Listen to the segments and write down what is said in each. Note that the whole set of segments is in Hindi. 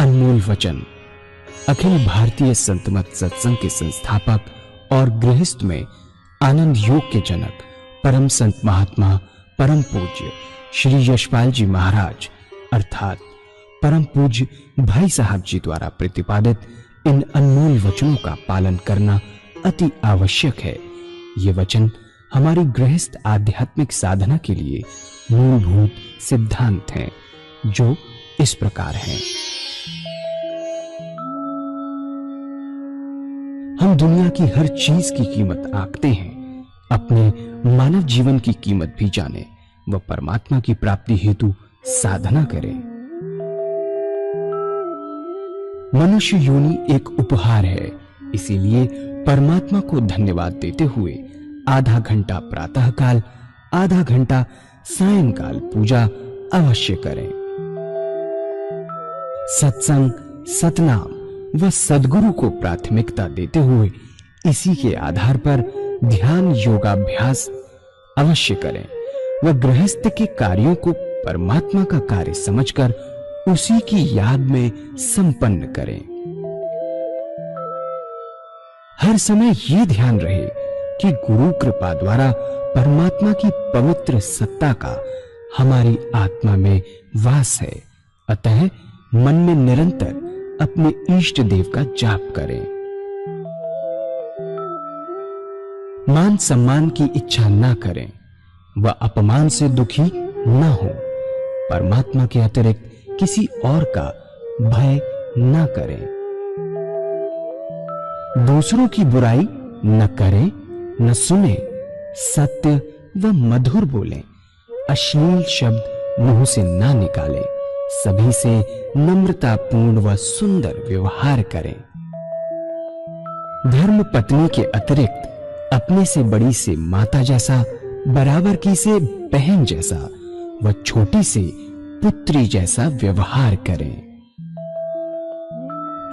अनमोल वचन। अखिल भारतीय संत मत सत्संग के संस्थापक और गृहस्थ में आनंद योग के जनक परम संत महात्मा परम पूज्य श्री यशपाल जी महाराज अर्थात परम पूज्य भाई साहब जी द्वारा प्रतिपादित इन अनमोल वचनों का पालन करना अति आवश्यक है। ये वचन हमारी गृहस्थ आध्यात्मिक साधना के लिए मूलभूत सिद्धांत हैं, जो इस प्रकार हैं। हम दुनिया की हर चीज की कीमत आंकते हैं, अपने मानव जीवन की कीमत भी जाने व परमात्मा की प्राप्ति हेतु साधना करें। मनुष्य योनि एक उपहार है, इसीलिए परमात्मा को धन्यवाद देते हुए आधा घंटा प्रातःकाल, आधा घंटा सायंकाल पूजा अवश्य करें। सत्संग, सतनाम व सद्गुरु को प्राथमिकता देते हुए इसी के आधार पर ध्यान योगाभ्यास अवश्य करें व गृहस्थ के कार्यों को परमात्मा का कार्य समझकर उसी की याद में संपन्न करें। हर समय ये ध्यान रहे कि गुरु कृपा द्वारा परमात्मा की पवित्र सत्ता का हमारी आत्मा में वास है, अतः मन में निरंतर अपने इष्ट देव का जाप करें। मान सम्मान की इच्छा ना करें व अपमान से दुखी ना हो। परमात्मा के अतिरिक्त किसी और का भय ना करें। दूसरों की बुराई न करें, न सुने, सत्य व मधुर बोलें, अश्लील शब्द मुंह से ना निकालें, सभी से नम्रतापूर्ण व सुंदर व्यवहार करें। धर्म पत्नी के अतिरिक्त अपने से बड़ी से माता जैसा, बराबर की से बहन जैसा व छोटी से पुत्री जैसा व्यवहार करें।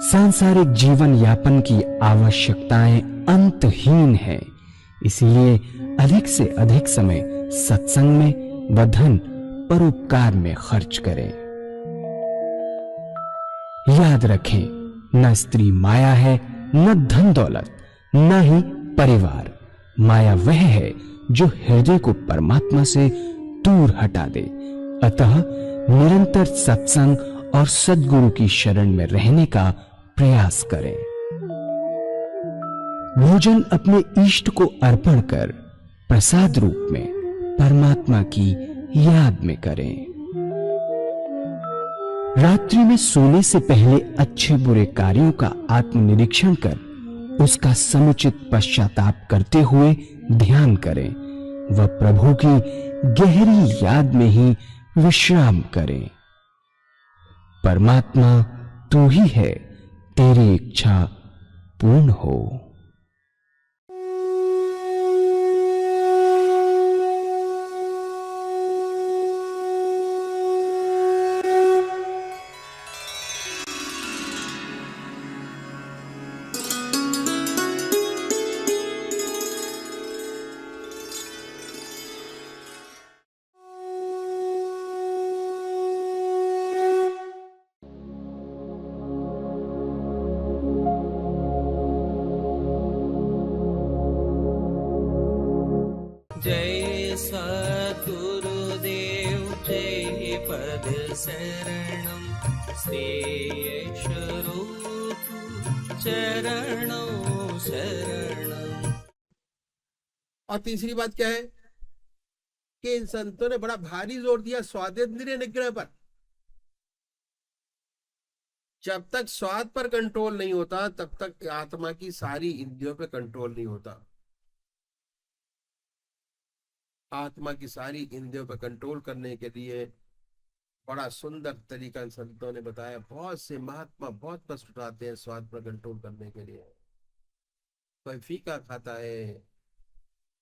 सांसारिक जीवन यापन की आवश्यकताएं अंतहीन है, इसलिए अधिक से अधिक समय सत्संग में व धन परोपकार में खर्च करें। याद रखें, न स्त्री माया है, न धन दौलत, न ही परिवार। माया वह है जो हृदय को परमात्मा से दूर हटा दे। अतः निरंतर सत्संग और सद्गुरु की शरण में रहने का प्रयास करें। भोजन अपने इष्ट को अर्पण कर प्रसाद रूप में परमात्मा की याद में करें। रात्रि में सोने से पहले अच्छे बुरे कार्यों का आत्मनिरीक्षण कर उसका समुचित पश्चाताप करते हुए ध्यान करें व प्रभु की गहरी याद में ही विश्राम करें। परमात्मा तू ही है, तेरी इच्छा पूर्ण हो। जय सद्गुरुदेव जय पद शरणम श्रेयशरू चरणों शरणम। और तीसरी बात क्या है कि इन संतों ने बड़ा भारी जोर दिया स्वादेंद्रिय निग्रह पर। जब तक स्वाद पर कंट्रोल नहीं होता तब तक आत्मा की सारी इंद्रियों पर कंट्रोल नहीं होता। आत्मा की सारी इंद्रियों पर कंट्रोल करने के लिए बड़ा सुंदर तरीका संतों ने बताया। बहुत से महात्मा बहुत कष्ट उठाते हैं स्वाद पर कंट्रोल करने के लिए। कोई फीका खाता है,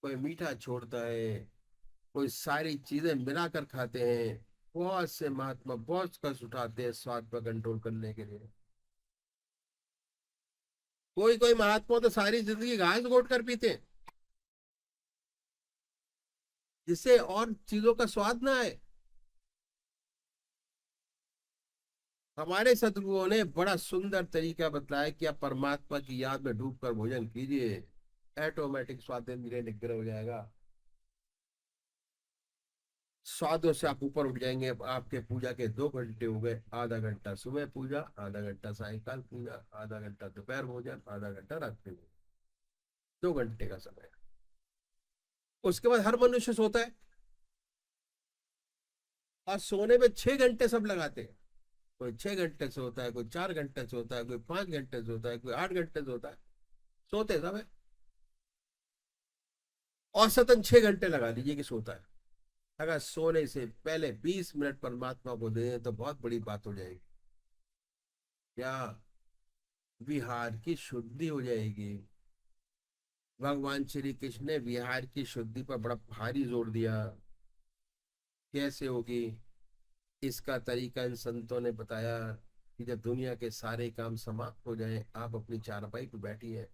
कोई मीठा छोड़ता है, कोई सारी चीजें मिलाकर खाते हैं। बहुत से महात्मा बहुत कष्ट उठाते हैं स्वाद पर कंट्रोल करने के लिए। कोई कोई महात्मा तो सारी जिंदगी घास घोट कर पीते हैं जिससे और चीजों का स्वाद ना आए। हमारे सदगुरुओं ने बड़ा सुंदर तरीका बताया कि आप परमात्मा की याद में डूबकर भोजन कीजिए, ऑटोमेटिक स्वाद इंद्रिय निग्रह हो जाएगा। स्वादों से आप ऊपर उठ जाएंगे। आपके पूजा के 2 घंटे हो गए, आधा घंटा सुबह पूजा, आधा घंटा सायंकाल पूजा, आधा घंटा दोपहर भोजन, आधा घंटा रात्रि भोजन, 2 घंटे का समय। उसके बाद हर मनुष्य सोता है, और सोने में 6 घंटे सब लगाते हैं। कोई 6 घंटे सोता है, कोई 4 घंटे सोता है, कोई 5 घंटे सोता है, कोई 8 घंटे सोता है। सोते सब है। औसतन 6 घंटे लगा लीजिए कि सोता है। अगर सोने से पहले 20 मिनट परमात्मा को दे दें तो बहुत बड़ी बात हो जाएगी। क्या विहार की शुद्धि हो जाएगी। भगवान श्री कृष्ण ने विहार की शुद्धि पर बड़ा भारी जोर दिया। कैसे होगी इसका तरीका इन संतों ने बताया कि जब दुनिया के सारे काम समाप्त हो जाएं, आप अपनी चारपाई पर बैठिए।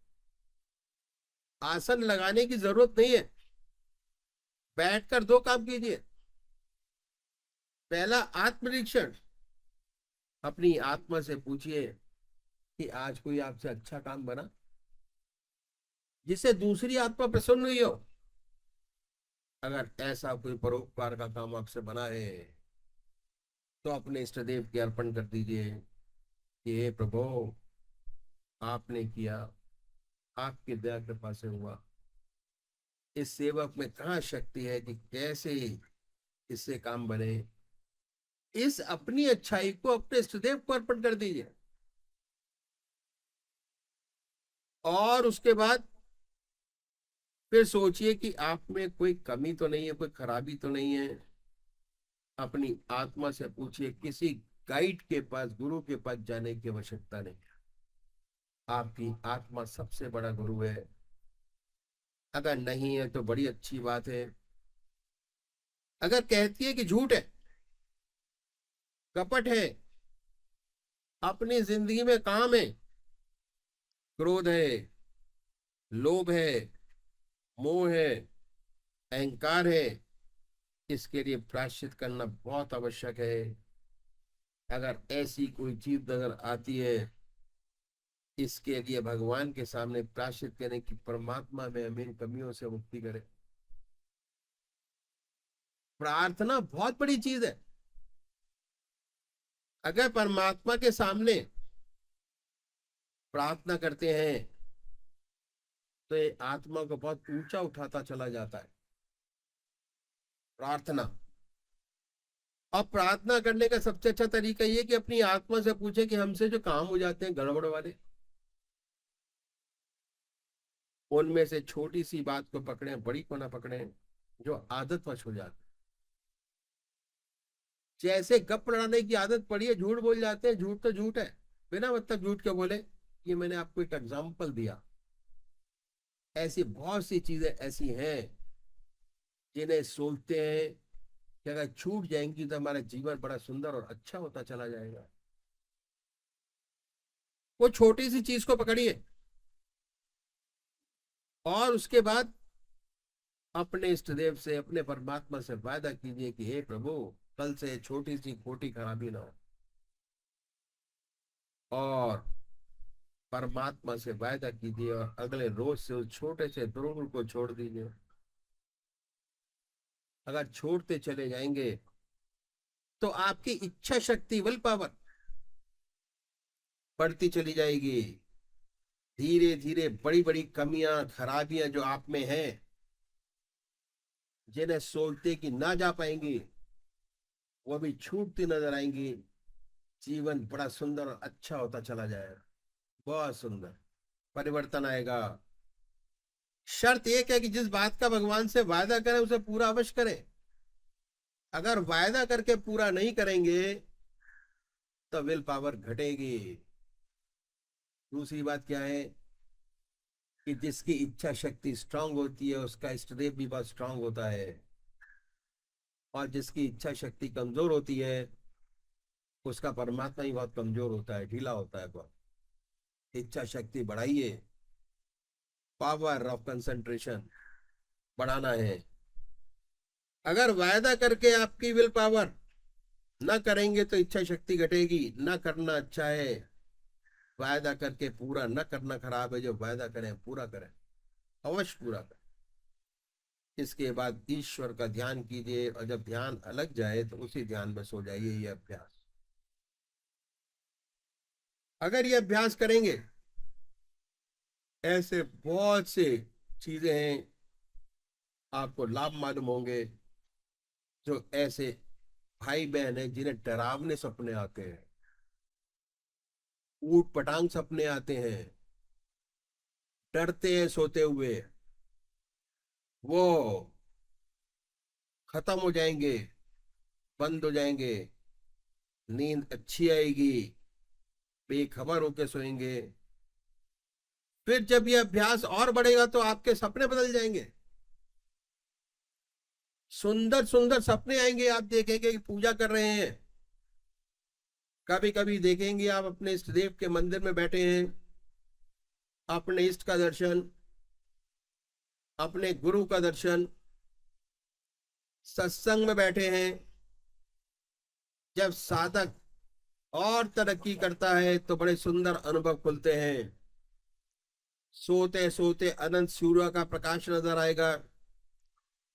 आसन लगाने की जरूरत नहीं है, बैठकर 2 काम कीजिए। पहला, आत्मनिरीक्षण। अपनी आत्मा से पूछिए कि आज कोई आपसे अच्छा काम बना जिससे दूसरी आत्मा प्रसन्न हुई हो। अगर ऐसा कोई परोपकार का काम आपसे बना है तो अपने इष्ट देव के अर्पण कर दीजिए कि हे प्रभु, आपने किया, आपकी दया कृपा से हुआ। इस सेवक में कहाँ शक्ति है कि कैसे इससे काम बने। इस अपनी अच्छाई को अपने इष्टदेव को अर्पण कर दीजिए। और उसके बाद फिर सोचिए कि आप में कोई कमी तो नहीं है, कोई खराबी तो नहीं है। अपनी आत्मा से पूछिए। किसी गाइड के पास, गुरु के पास जाने की आवश्यकता नहीं। आपकी आत्मा सबसे बड़ा गुरु है। अगर नहीं है तो बड़ी अच्छी बात है। अगर कहती है कि झूठ है, कपट है, अपनी जिंदगी में काम है, क्रोध है, लोभ है, मोह है, अहंकार है, इसके लिए प्रायश्चित करना बहुत आवश्यक है। अगर ऐसी कोई चीज नजर आती है, इसके लिए भगवान के सामने प्रायश्चित करें कि परमात्मा में हमें इन कमियों से मुक्ति करे। प्रार्थना बहुत बड़ी चीज है। अगर परमात्मा के सामने प्रार्थना करते हैं तो ये आत्मा को बहुत ऊंचा उठाता चला जाता है। प्रार्थना। अब प्रार्थना करने का सबसे अच्छा तरीका ये कि अपनी आत्मा से पूछे कि हमसे जो काम हो जाते हैं गड़बड़ वाले, उनमें से छोटी सी बात को पकड़े, बड़ी को ना पकड़े, जो आदतवश हो जाते। जैसे गप लड़ाने की आदत पड़ी है, झूठ बोल जाते हैं। झूठ तो झूठ है, बिना मतलब झूठ क्यों बोले। ये मैंने आपको एक एग्जाम्पल दिया। ऐसी बहुत सी चीजें ऐसी हैं जिन्हें सोचते हैं कि अगर छूट जाएंगी तो हमारा जीवन बड़ा सुंदर और अच्छा होता चला जाएगा। वो छोटी सी चीज को पकड़िए और उसके बाद अपने इष्ट देव से, अपने परमात्मा से वादा कीजिए कि हे प्रभु, कल से छोटी सी खोटी खराबी ना हो। और परमात्मा से वादा कीजिए और अगले रोज से उस छोटे से द्रोण को छोड़ दीजिए। अगर छोड़ते चले जाएंगे तो आपकी इच्छा शक्ति, विल पावर बढ़ती चली जाएगी। धीरे धीरे बड़ी बड़ी कमियां, खराबियां जो आप में हैं, जिन्हें सोचते कि ना जा पाएंगी, वो भी छूटती नजर आएंगी। जीवन बड़ा सुंदर और अच्छा होता चला जाएगा। बहुत सुंदर परिवर्तन आएगा। शर्त एक है कि जिस बात का भगवान से वादा करें उसे पूरा अवश्य करें। अगर वायदा करके पूरा नहीं करेंगे तो विल पावर घटेगी। दूसरी बात क्या है कि जिसकी इच्छा शक्ति स्ट्रांग होती है उसका इष्टदेव भी बहुत स्ट्रांग होता है, और जिसकी इच्छा शक्ति कमजोर होती है उसका परमात्मा ही बहुत कमजोर होता है, ढीला होता है बहुत। इच्छा शक्ति बढ़ाइए। पावर ऑफ कंसंट्रेशन बढ़ाना है। अगर वायदा करके आपकी विल पावर न करेंगे तो इच्छा शक्ति घटेगी। न करना अच्छा है, वायदा करके पूरा न करना खराब है। जो वायदा करें पूरा करें, अवश्य पूरा करें। इसके बाद ईश्वर का ध्यान कीजिए, और जब ध्यान अलग जाए तो उसी ध्यान में सो जाइए। ये अभ्यास, अगर ये अभ्यास करेंगे, ऐसे बहुत से चीजें हैं आपको लाभ मालूम होंगे। जो ऐसे भाई बहन हैं जिन्हें डरावने सपने आते हैं, ऊट पटांग सपने आते हैं, डरते हैं सोते हुए, वो खत्म हो जाएंगे, बंद हो जाएंगे। नींद अच्छी आएगी, बेखबर होके सोएंगे। फिर जब ये अभ्यास और बढ़ेगा तो आपके सपने बदल जाएंगे। सुंदर सुंदर सपने आएंगे। आप देखेंगे कि पूजा कर रहे हैं। कभी कभी देखेंगे आप अपने इष्ट देव के मंदिर में बैठे हैं, अपने इष्ट का दर्शन, अपने गुरु का दर्शन, सत्संग में बैठे हैं। जब साधक और तरक्की करता है तो बड़े सुंदर अनुभव खुलते हैं। सोते सोते अनंत सूर्य का प्रकाश नजर आएगा।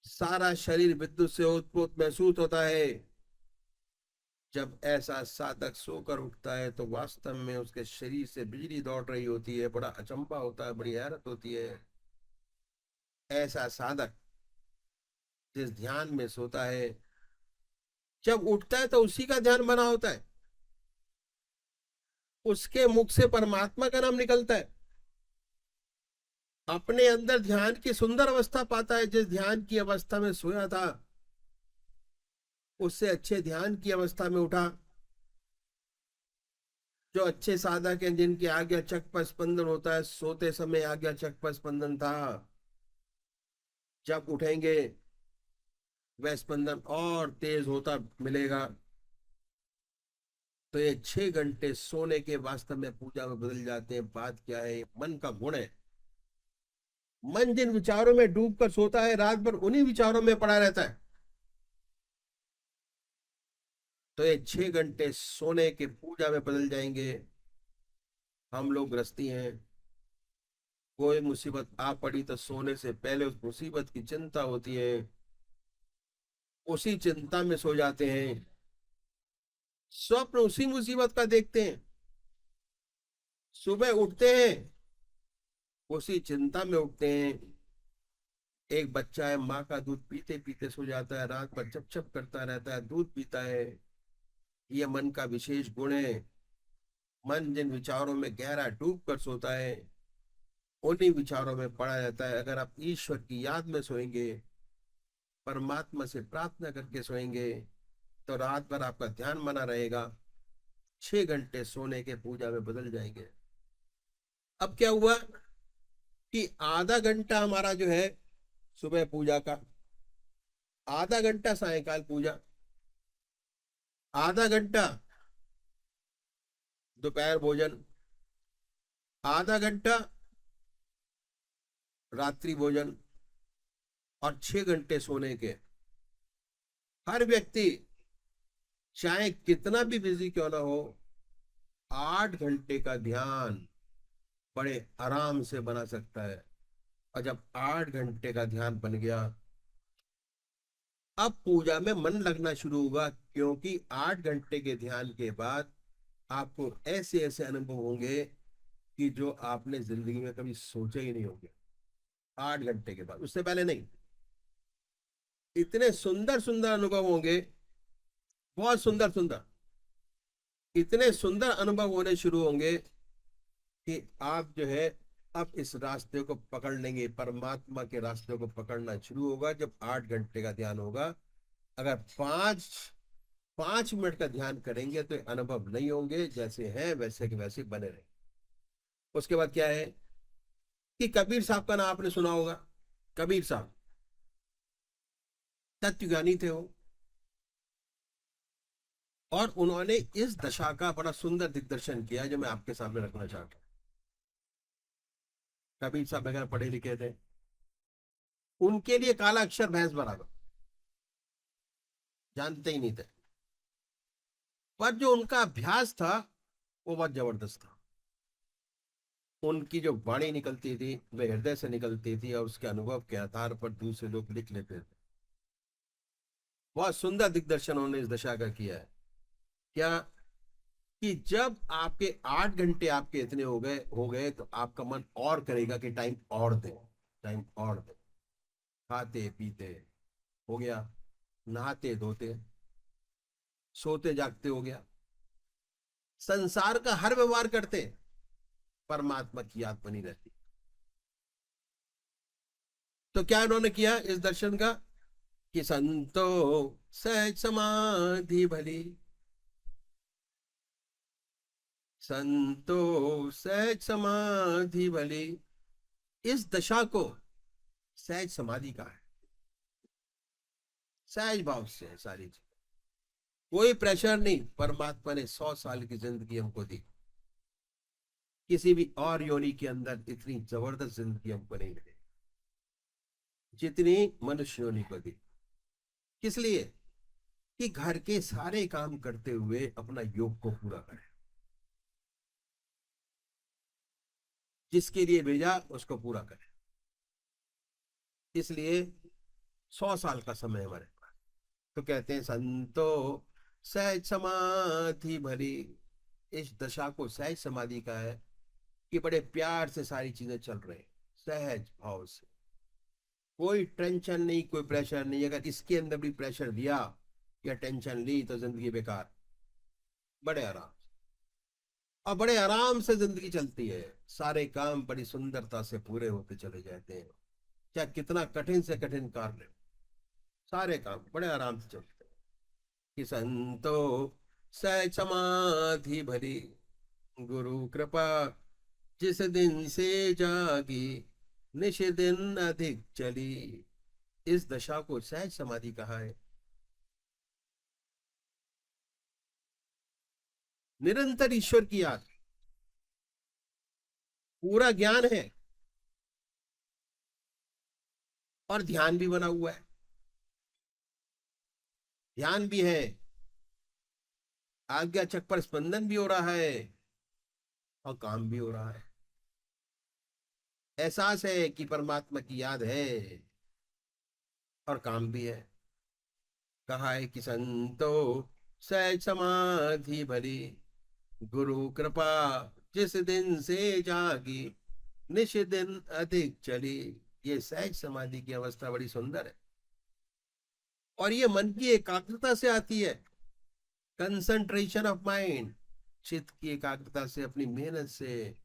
सारा शरीर विद्युत से उत्पुत महसूस होता है। जब ऐसा साधक सोकर उठता है तो वास्तव में उसके शरीर से बिजली दौड़ रही होती है। बड़ा अचंभा होता है, बड़ी हैरत होती है। ऐसा साधक जिस ध्यान में सोता है, जब उठता है तो उसी का ध्यान बना होता है। उसके मुख से परमात्मा का नाम निकलता है। अपने अंदर ध्यान की सुंदर अवस्था पाता है। जिस ध्यान की अवस्था में सोया था, उससे अच्छे ध्यान की अवस्था में उठा। जो अच्छे साधक हैं, जिनके आज्ञा चक्र स्पंदन होता है, सोते समय आज्ञा चक्र स्पंदन था। जब उठेंगे वह स्पंदन और तेज होता मिलेगा। तो ये 6 घंटे सोने के वास्तव में पूजा में बदल जाते हैं। बात क्या है, मन का गुण है। मन जिन विचारों में डूब कर सोता है, रात भर उन्हीं विचारों में पड़ा रहता है। तो ये 6 घंटे सोने के पूजा में बदल जाएंगे। हम लोग गृहस्थी हैं, कोई मुसीबत आ पड़ी तो सोने से पहले उस मुसीबत की चिंता होती है। उसी चिंता में सो जाते हैं। स्वप्न उसी मुसीबत का देखते हैं। सुबह उठते हैं, उसी चिंता में उठते हैं। एक बच्चा है, माँ का दूध पीते पीते सो जाता है, रात भर चप चप करता रहता है, दूध पीता है। ये मन का विशेष गुण है। मन जिन विचारों में गहरा डूब कर सोता है, उन्हीं विचारों में पड़ा रहता है। अगर आप ईश्वर की याद में सोएंगे, परमात्मा से प्रार्थना करके सोएंगे, तो रात भर आपका ध्यान बना रहेगा। 6 घंटे सोने के पूजा में बदल जाएंगे। अब क्या हुआ कि आधा घंटा हमारा जो है सुबह पूजा का, आधा घंटा सायंकाल पूजा, आधा घंटा दोपहर भोजन, आधा घंटा रात्रि भोजन, और 6 घंटे सोने के। हर व्यक्ति चाहे कितना भी बिजी क्यों ना हो, 8 घंटे का ध्यान बड़े आराम से बना सकता है। और जब 8 घंटे का ध्यान बन गया, अब पूजा में मन लगना शुरू होगा। क्योंकि 8 घंटे के ध्यान के बाद आपको ऐसे ऐसे अनुभव होंगे कि जो आपने जिंदगी में कभी सोचे ही नहीं होंगे। 8 घंटे के बाद, उससे पहले नहीं। इतने सुंदर सुंदर अनुभव होंगे, बहुत सुंदर सुंदर, इतने सुंदर अनुभव होने शुरू होंगे कि आप जो है अब इस रास्ते को पकड़ लेंगे। परमात्मा के रास्ते को पकड़ना शुरू होगा जब 8 घंटे का ध्यान होगा। अगर 5 5 मिनट का ध्यान करेंगे तो अनुभव नहीं होंगे, जैसे हैं वैसे के वैसे बने रहेंगे। उसके बाद क्या है कि कबीर साहब का नाम आपने सुना होगा। कबीर साहब तत्वज्ञानी थे वो, और उन्होंने इस दशा का बड़ा सुंदर दिग्दर्शन किया जो मैं आपके सामने रखना चाहता हूँ। कबीर साहब बगैर पढ़े लिखे थे, उनके लिए काला अक्षर भैंस बराबर, जानते ही नहीं थे। पर जो उनका अभ्यास था वो बहुत जबरदस्त था। उनकी जो वाणी निकलती थी वे हृदय से निकलती थी और उसके अनुभव के आधार पर दूसरे लोग लिख लेते थे। बहुत सुंदर दिग्दर्शन उन्होंने इस दशा का किया है। क्या कि जब आपके 8 घंटे आपके इतने हो गए तो आपका मन और करेगा कि टाइम और दे, टाइम और दे। खाते पीते हो गया, नहाते धोते, सोते जागते हो गया, संसार का हर व्यवहार करते, परमात्मा की याद बनी रहती। तो क्या उन्होंने किया इस दर्शन का कि संतो सहज समाधि भली, संतो सहज समाधि भली। इस दशा को सहज समाधि का है। सहज भाव से है सारी चीज, कोई प्रेशर नहीं। परमात्मा ने 100 साल की जिंदगी हमको दी, किसी भी और योनि के अंदर इतनी जबरदस्त जिंदगी हमको नहीं मिली जितनी मनुष्य योनि को दी। किस लिए? कि घर के सारे काम करते हुए अपना योग को पूरा करें। जिसके लिए भेजा उसको पूरा करें। इसलिए 100 साल का समय हमारे पास। तो कहते हैं संतो सहज समाधि भरी। इस दशा को सहज समाधि का है कि बड़े प्यार से सारी चीजें चल रही, सहज भाव से, कोई टेंशन नहीं, कोई प्रेशर नहीं। अगर इसके अंदर भी प्रेशर दिया या टेंशन ली तो जिंदगी बेकार। बड़े आराम और बड़े आराम से जिंदगी चलती है। सारे काम बड़ी सुंदरता से पूरे होते चले जाते हैं, चाहे कितना कठिन से कठिन कार्य हो, सारे काम बड़े आराम से चलते हैं। कि संतो सहज समाधि भरी, गुरु कृपा जिस दिन से जागी, निश दिन अधिक चली। इस दशा को सहज समाधि कहा है। निरंतर ईश्वर की याद, पूरा ज्ञान है और ध्यान भी बना हुआ है। ध्यान भी है, आज्ञा चक्र पर स्पंदन भी हो रहा है और काम भी हो रहा है। एहसास है कि परमात्मा की याद है और काम भी है। कहा है कि संतो सहज समाधि भरी, गुरु कृपा जिस दिन से जागी, निश दिन अधिक चली। ये सहज समाधि की अवस्था बड़ी सुंदर है और ये मन की एकाग्रता से आती है। कंसंट्रेशन ऑफ माइंड, चित्त की एकाग्रता से, अपनी मेहनत से।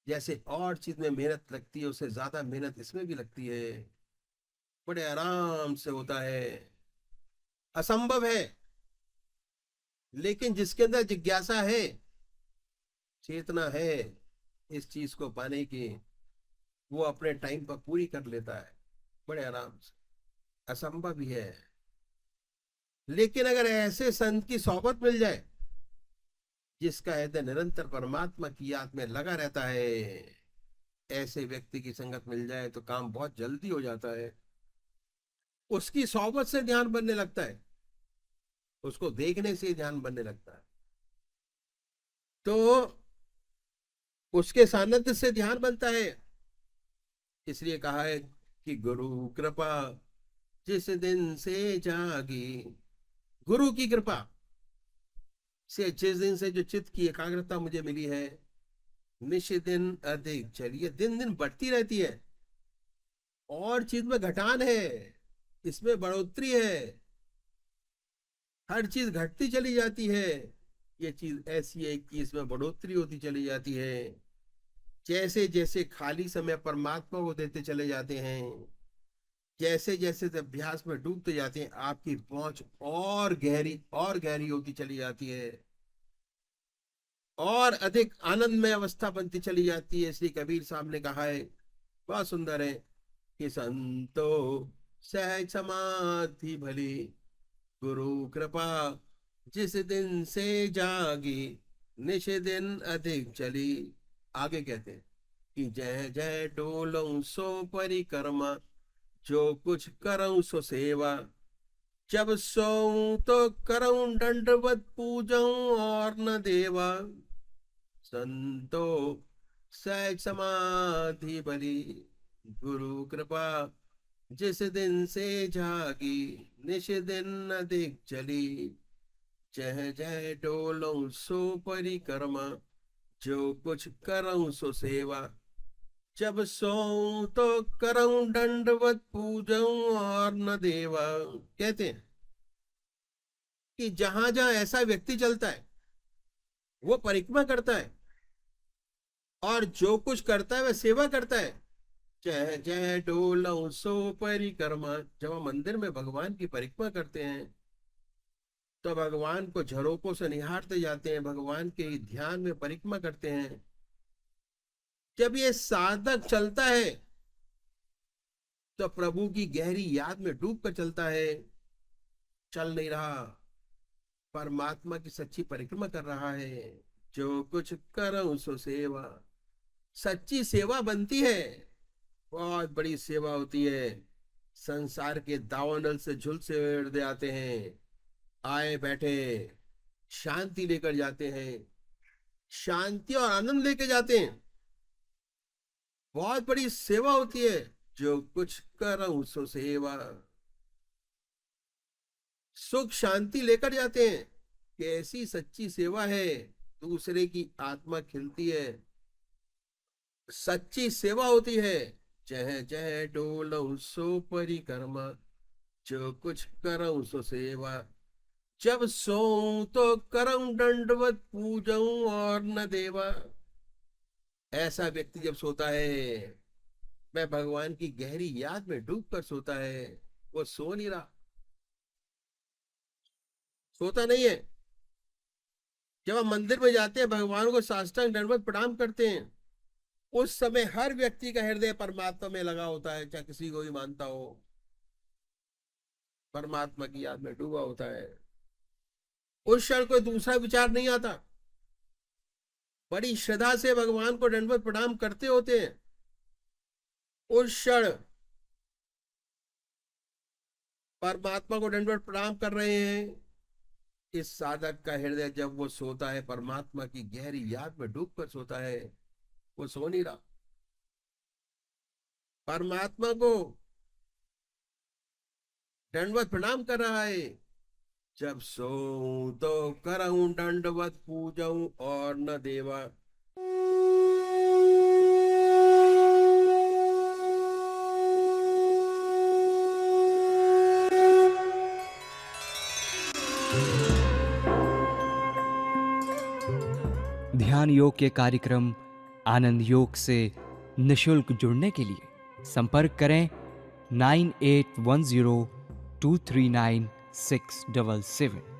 जैसे और चीज में मेहनत लगती है उससे ज्यादा मेहनत इसमें भी लगती है। बड़े आराम से होता है। असंभव है, लेकिन जिसके अंदर जिज्ञासा है, चेतना है इस चीज को पाने की, वो अपने टाइम पर पूरी कर लेता है बड़े आराम से। असंभव ही है। लेकिन अगर ऐसे संत की सोहबत मिल जाए जिसका हृदय निरंतर परमात्मा की याद में लगा रहता है, ऐसे व्यक्ति की संगत मिल जाए तो काम बहुत जल्दी हो जाता है। उसकी सोहबत से ध्यान बनने लगता है, उसको देखने से ध्यान बनने लगता है। तो उसके सानिध्य से ध्यान बनता है। इसलिए कहा है कि गुरु कृपा जिस दिन से जागी। गुरु की कृपा से जिस दिन से जो चित्त की एकाग्रता मुझे मिली है, निश दिन अधिक चलिए, दिन दिन बढ़ती रहती है। और चीज में घटान है, इसमें बढ़ोतरी है। हर चीज घटती चली जाती है, ये चीज ऐसी है कि इसमें बढ़ोतरी होती चली जाती है। जैसे जैसे खाली समय परमात्मा को देते चले जाते हैं, जैसे जैसे अभ्यास में डूबते जाते हैं, आपकी पहुंच और गहरी होती चली जाती है और अधिक आनंदमय अवस्था बनती चली जाती है। इसलिए कबीर साहब ने कहा है, बहुत सुंदर है, कि संतो सहज समाधि भली, गुरु कृपा जिस दिन से जागी, निश दिन अधिक चली। आगे कहते हैं कि जय जय डोलऊं सो परिक्रमा, जो कुछ करऊं सो सेवा, जब सोऊं तो करऊं दंडवत पूजऊं और न देवा, संतो सहज समाधि बली, गुरु कृपा जिस दिन से जागी, निश दिन न दिख चली, जह जह डोलऊं सो परिक्रमा, जो कुछ करऊं सो सेवा, जब सोऊं तो करऊं दंडवत पूजऊं और न देवा। कहते हैं कि जहां जहां ऐसा व्यक्ति चलता है वो परिक्रमा करता है, और जो कुछ करता है वह सेवा करता है। जय जय डोलऊं सो परिक्रमा, जब हम मंदिर में भगवान की परिक्रमा करते हैं तो भगवान को झरोकों से निहारते जाते हैं, भगवान के ध्यान में परिक्रमा करते हैं। जब ये साधक चलता है तो प्रभु की गहरी याद में डूब कर चलता है, चल नहीं रहा, परमात्मा की सच्ची परिक्रमा कर रहा है। जो कुछ करूं सो सेवा, सच्ची सेवा बनती है, बहुत बड़ी सेवा होती है। संसार के दावानल से झुलसे आते हैं, आए बैठे शांति लेकर जाते हैं, शांति और आनंद लेके जाते हैं, बहुत बड़ी सेवा होती है। जो कुछ करूं सो सेवा, सुख शांति लेकर जाते हैं। कैसी सच्ची सेवा है, दूसरे की आत्मा खिलती है, सच्ची सेवा होती है। जय जय डोलऊं सो परिक्रमा, जो कुछ करऊं सो सेवा, जब सोऊं तो करऊं दंडवत पूजऊं और न देवा। ऐसा व्यक्ति जब सोता है, मैं भगवान की गहरी याद में डूब कर सोता है, वो सो नहीं रहा, सोता नहीं है। जब हम मंदिर में जाते हैं, भगवान को साष्टांग दंडवत प्रणाम करते हैं, उस समय हर व्यक्ति का हृदय परमात्मा में लगा होता है, चाहे किसी को भी मानता हो, परमात्मा की याद में डूबा होता है। उस क्षण कोई दूसरा विचार नहीं आता, बड़ी श्रद्धा से भगवान को दंडवत प्रणाम करते होते हैं। उस क्षण परमात्मा को दंडवत प्रणाम कर रहे हैं। इस साधक का हृदय जब वो सोता है, परमात्मा की गहरी याद में डूब कर सोता है, वो सो नहीं रहा, परमात्मा को दंडवत प्रणाम कर रहा है। जब सोऊं तो करऊं दंडवत पूजऊं और न देवा। ध्यान योग के कार्यक्रम आनंद योग से निशुल्क जुड़ने के लिए संपर्क करें 9810239677।